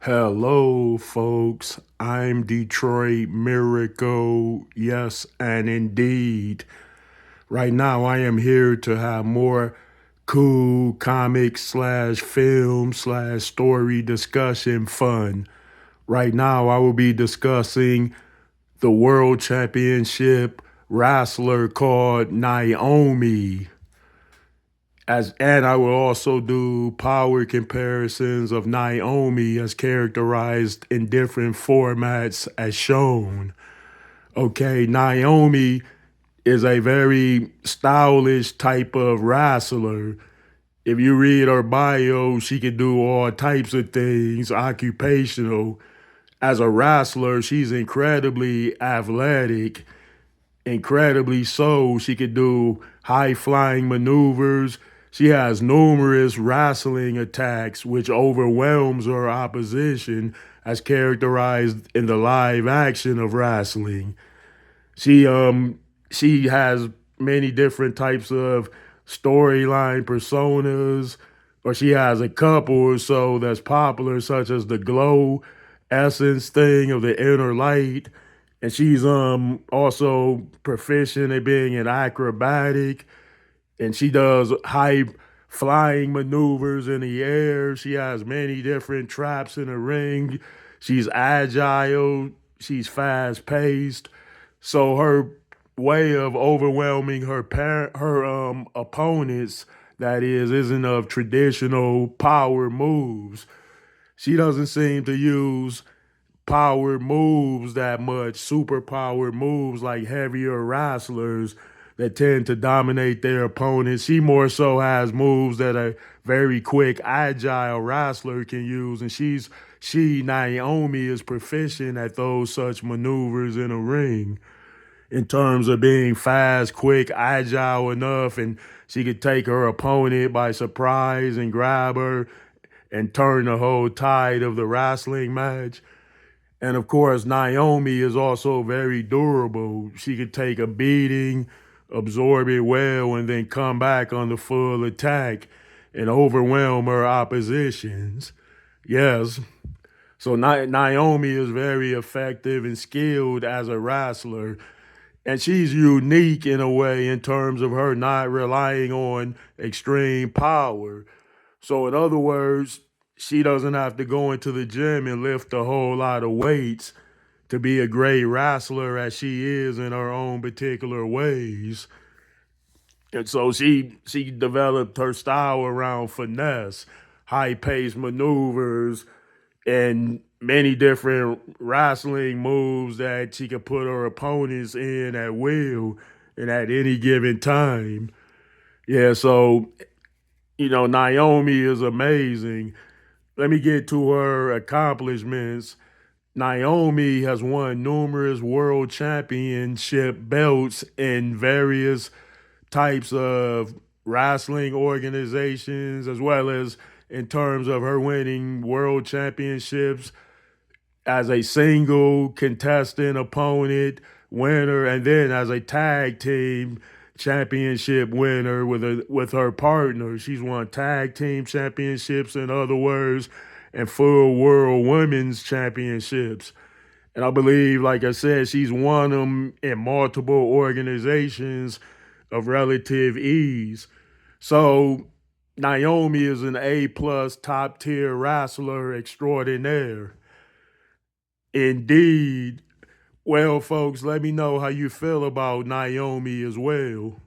Hello, folks. I'm Detroit Miracle. Yes, and indeed. Right now, I am here to have more cool comic slash film slash story discussion fun. Right now, I will be discussing the world championship wrestler called Naomi. And I will also do power comparisons of Naomi as characterized in different formats as shown. Okay, Naomi is a very stylish type of wrestler. If you read her bio, she can do all types of things, occupational. As a wrestler, she's incredibly athletic, incredibly so. She could do high flying maneuvers. She has numerous wrestling attacks, which overwhelms her opposition, as characterized in the live action of wrestling. She um she has many different types of storyline personas, or she has a couple or so that's popular, such as the glow essence thing of the inner light. And she's also proficient at being an acrobatic, and she does high flying maneuvers in the air. She has many different traps in the ring. She's agile, she's fast paced. So her way of overwhelming her opponents, that is, isn't of traditional power moves. She doesn't seem to use power moves that much, superpower moves like heavier wrestlers that tend to dominate their opponents. She more so has moves that a very quick, agile wrestler can use, and Naomi is proficient at those such maneuvers in a ring in terms of being fast, quick, agile enough, and she could take her opponent by surprise and grab her and turn the whole tide of the wrestling match. And of course, Naomi is also very durable. She could take a beating, absorb it well, and then come back on the full attack and overwhelm her oppositions. Yes. So Naomi is very effective and skilled as a wrestler. And she's unique in a way in terms of her not relying on extreme power. So, in other words, she doesn't have to go into the gym and lift a whole lot of weights to be a great wrestler as she is in her own particular ways. And so she developed her style around finesse, high paced maneuvers, and many different wrestling moves that she could put her opponents in at will and at any given time. Yeah, so Naomi is amazing. Let me get to her accomplishments. Naomi has won numerous world championship belts in various types of wrestling organizations, as well as in terms of her winning world championships as a single contestant opponent winner, and then as a tag team championship winner with her partner. She's won tag team championships, in other words, and full world women's championships. And I believe, like I said, she's won them in multiple organizations of relative ease. So Naomi is an A plus top tier wrestler extraordinaire. Indeed. Well, folks, let me know how you feel about Naomi as well.